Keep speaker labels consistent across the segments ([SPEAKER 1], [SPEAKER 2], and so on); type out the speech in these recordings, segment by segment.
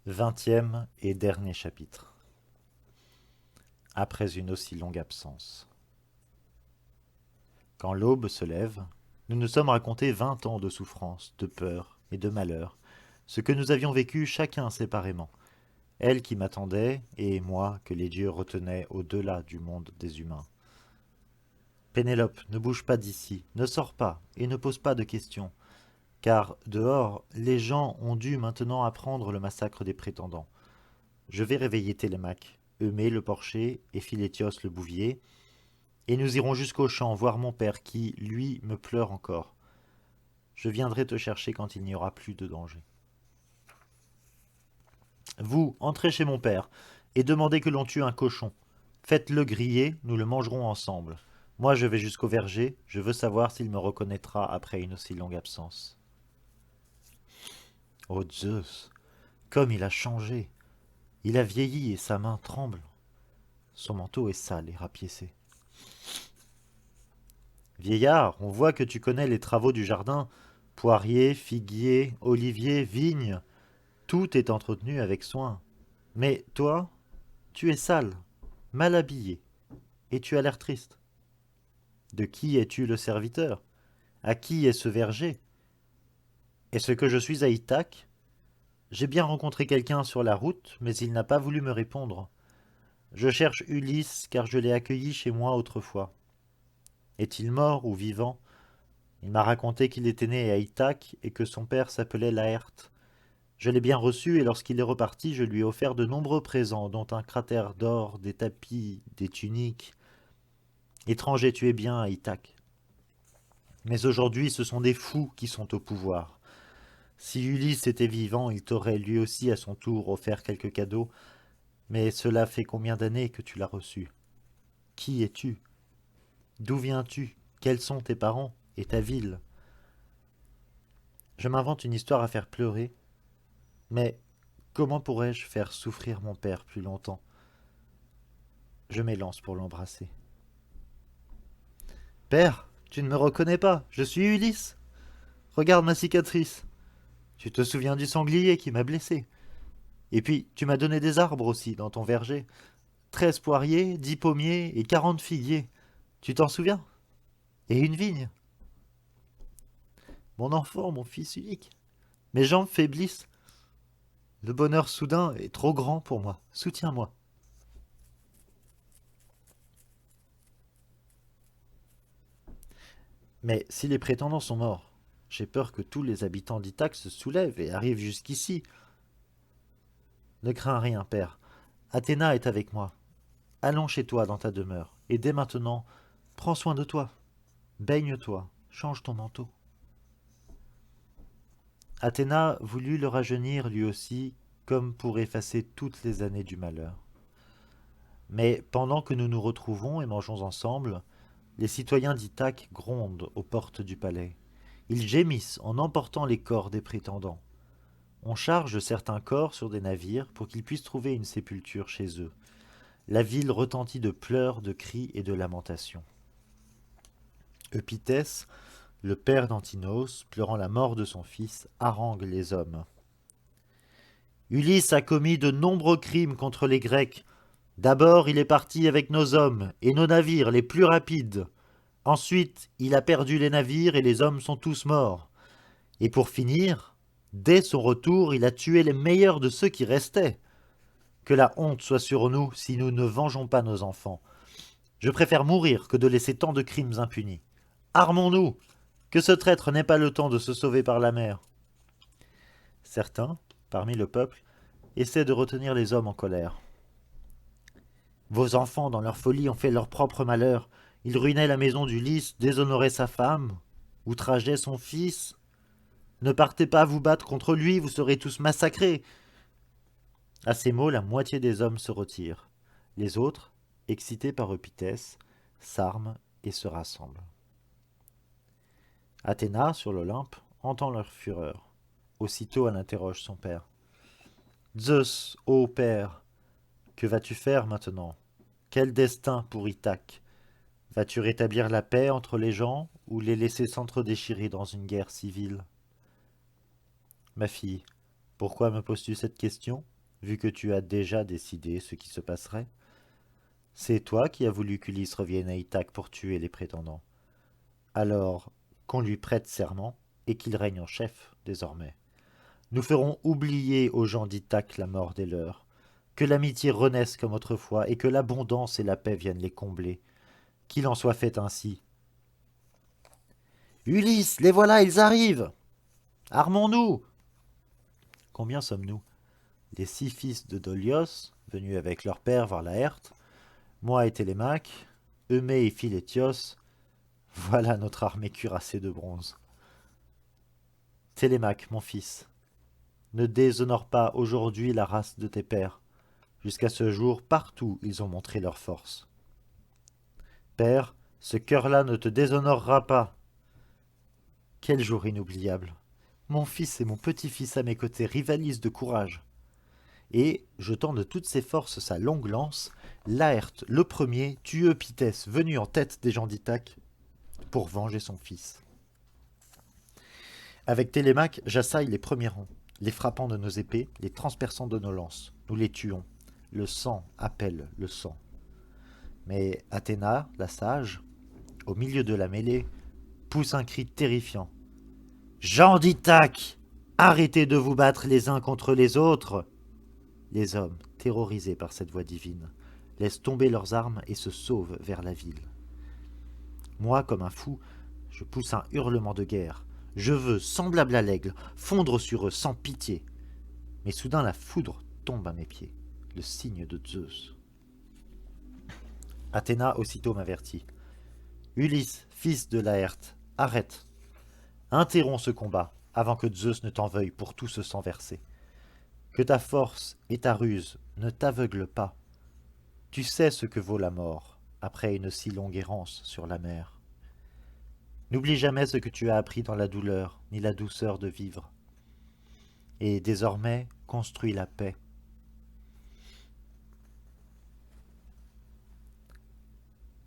[SPEAKER 1] 20e et dernier chapitre. Après une aussi longue absence. Quand l'aube se lève, nous nous sommes racontés 20 ans de souffrance, de peur et de malheur, ce que nous avions vécu chacun séparément. Elle qui m'attendait, et moi que les dieux retenaient au-delà du monde des humains. Pénélope, ne bouge pas d'ici, ne sors pas et ne pose pas de questions, car dehors, les gens ont dû maintenant apprendre le massacre des prétendants. Je vais réveiller Télémaque, Eumée le porcher et Philétios le bouvier, et nous irons jusqu'au champ voir mon père qui, lui, me pleure encore. Je viendrai te chercher quand il n'y aura plus de danger. Vous, entrez chez mon père, et demandez que l'on tue un cochon. Faites-le griller, nous le mangerons ensemble. Moi je vais jusqu'au verger, je veux savoir s'il me reconnaîtra après une aussi longue absence. Oh Zeus, comme il a changé. Il a vieilli et sa main tremble. Son manteau est sale et rapiécé. Vieillard, on voit que tu connais les travaux du jardin. Poiriers, figuiers, oliviers, vignes, tout est entretenu avec soin. Mais toi, tu es sale, mal habillé, et tu as l'air triste. De qui es-tu le serviteur? À qui est ce verger? Est-ce que je suis à Ithaque? J'ai bien rencontré quelqu'un sur la route, mais il n'a pas voulu me répondre. Je cherche Ulysse, car je l'ai accueilli chez moi autrefois. Est-il mort ou vivant? Il m'a raconté qu'il était né à Ithaque et que son père s'appelait Laërte. Je l'ai bien reçu et lorsqu'il est reparti, je lui ai offert de nombreux présents, dont un cratère d'or, des tapis, des tuniques. Étranger, tu es bien à Ithaque. Mais aujourd'hui, ce sont des fous qui sont au pouvoir. Si Ulysse était vivant, il t'aurait lui aussi à son tour offert quelques cadeaux, mais cela fait combien d'années que tu l'as reçu? Qui es-tu? D'où viens-tu? Quels sont tes parents et ta ville? Je m'invente une histoire à faire pleurer, mais comment pourrais-je faire souffrir mon père plus longtemps? Je m'élance pour l'embrasser. Père, tu ne me reconnais pas, je suis Ulysse. Regarde ma cicatrice. Tu te souviens du sanglier qui m'a blessé. Et puis, tu m'as donné des arbres aussi dans ton verger. 13 poiriers, 10 pommiers et 40 figuiers. Tu t'en souviens? Et une vigne. Mon enfant, mon fils unique. Mes jambes faiblissent. Le bonheur soudain est trop grand pour moi. Soutiens-moi. Mais si les prétendants sont morts, j'ai peur que tous les habitants d'Ithaque se soulèvent et arrivent jusqu'ici. Ne crains rien, père. Athéna est avec moi. Allons chez toi dans ta demeure. Et dès maintenant, prends soin de toi. Baigne-toi. Change ton manteau. Athéna voulut le rajeunir lui aussi, comme pour effacer toutes les années du malheur. Mais pendant que nous nous retrouvons et mangeons ensemble, les citoyens d'Ithaque grondent aux portes du palais. Ils gémissent en emportant les corps des prétendants. On charge certains corps sur des navires pour qu'ils puissent trouver une sépulture chez eux. La ville retentit de pleurs, de cris et de lamentations. Eupithès, le père d'Antinos, pleurant la mort de son fils, harangue les hommes. Ulysse a commis de nombreux crimes contre les Grecs. D'abord, il est parti avec nos hommes et nos navires les plus rapides. Ensuite, il a perdu les navires et les hommes sont tous morts. Et pour finir, dès son retour, il a tué les meilleurs de ceux qui restaient. Que la honte soit sur nous si nous ne vengeons pas nos enfants. Je préfère mourir que de laisser tant de crimes impunis. Armons-nous, que ce traître n'ait pas le temps de se sauver par la mer. Certains, parmi le peuple, essaient de retenir les hommes en colère. Vos enfants, dans leur folie, ont fait leur propre malheur. Ils ruinaient la maison d'Ulysse, déshonoraient sa femme, outrageaient son fils. Ne partez pas vous battre contre lui, vous serez tous massacrés. À ces mots, la moitié des hommes se retire. Les autres, excités par Eupithès, s'arment et se rassemblent. Athéna, sur l'Olympe, entend leur fureur. Aussitôt elle interroge son père. Zeus, ô père, que vas-tu faire maintenant? Quel destin pour Ithaque? Vas-tu rétablir la paix entre les gens ou les laisser s'entre-déchirer dans une guerre civile? Ma fille, pourquoi me poses-tu cette question? vu que tu as déjà décidé ce qui se passerait. C'est toi qui as voulu qu'Ulysse revienne à Ithaque pour tuer les prétendants. Alors, qu'on lui prête serment et qu'il règne en chef, désormais. Nous ferons oublier aux gens d'Ithaque la mort des leurs, que l'amitié renaisse comme autrefois et que l'abondance et la paix viennent les combler. Qu'il en soit fait ainsi. Ulysse, les voilà, ils arrivent. Armons-nous. Combien sommes-nous? Les 6 fils de Dolios, venus avec leur père voir Laërte, moi et Télémaque, Eumée et Philétios, voilà notre armée cuirassée de bronze. Télémaque, mon fils, ne déshonore pas aujourd'hui la race de tes pères. Jusqu'à ce jour, partout, ils ont montré leur force. Père, ce cœur-là ne te déshonorera pas. Quel jour inoubliable. Mon fils et mon petit-fils à mes côtés rivalisent de courage. Et, jetant de toutes ses forces sa longue lance, Laërte, le premier, tue Eupythès, venu en tête des gens d'Ithaque, pour venger son fils. Avec Télémaque, j'assaille les premiers rangs, les frappant de nos épées, les transperçant de nos lances. Nous les tuons. Le sang appelle le sang. Mais Athéna, la sage, au milieu de la mêlée, pousse un cri terrifiant. Gens d'Ithaque, arrêtez de vous battre les uns contre les autres. Les hommes, terrorisés par cette voix divine, laissent tomber leurs armes et se sauvent vers la ville. Moi, comme un fou, je pousse un hurlement de guerre. Je veux, semblable à l'aigle, fondre sur eux sans pitié. Mais soudain la foudre tombe à mes pieds, le signe de Zeus. Athéna aussitôt m'avertit. Ulysse, fils de Laërte, arrête. Interromps ce combat, avant que Zeus ne t'en veuille pour tout ce sang versé. Que ta force et ta ruse ne t'aveuglent pas. Tu sais ce que vaut la mort, après une si longue errance sur la mer. N'oublie jamais ce que tu as appris dans la douleur, ni la douceur de vivre. Et désormais, construis la paix.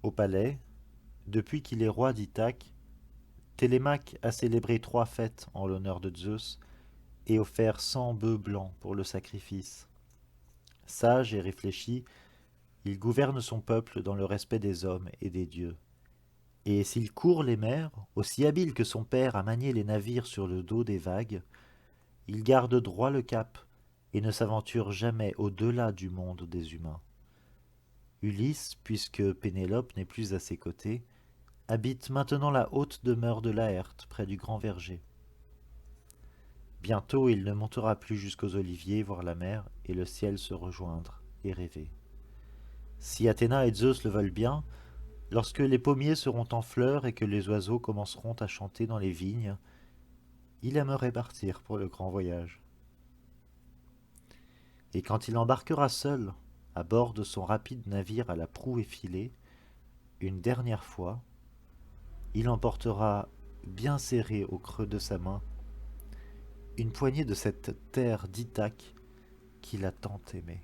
[SPEAKER 1] Au palais, depuis qu'il est roi d'Ithaque, Télémaque a célébré 3 fêtes en l'honneur de Zeus et offert 100 bœufs blancs pour le sacrifice. Sage et réfléchi, il gouverne son peuple dans le respect des hommes et des dieux. Et s'il court les mers, aussi habile que son père à manier les navires sur le dos des vagues, il garde droit le cap et ne s'aventure jamais au-delà du monde des humains. Ulysse, puisque Pénélope n'est plus à ses côtés, habite maintenant la haute demeure de Laërte, près du grand verger. Bientôt il ne montera plus jusqu'aux oliviers voir la mer et le ciel se rejoindre et rêver. Si Athéna et Zeus le veulent bien, lorsque les pommiers seront en fleurs et que les oiseaux commenceront à chanter dans les vignes, il aimerait partir pour le grand voyage. Et quand il embarquera seul, à bord de son rapide navire à la proue effilée, une dernière fois, il emportera, bien serré au creux de sa main, une poignée de cette terre d'Ithaque qu'il a tant aimée.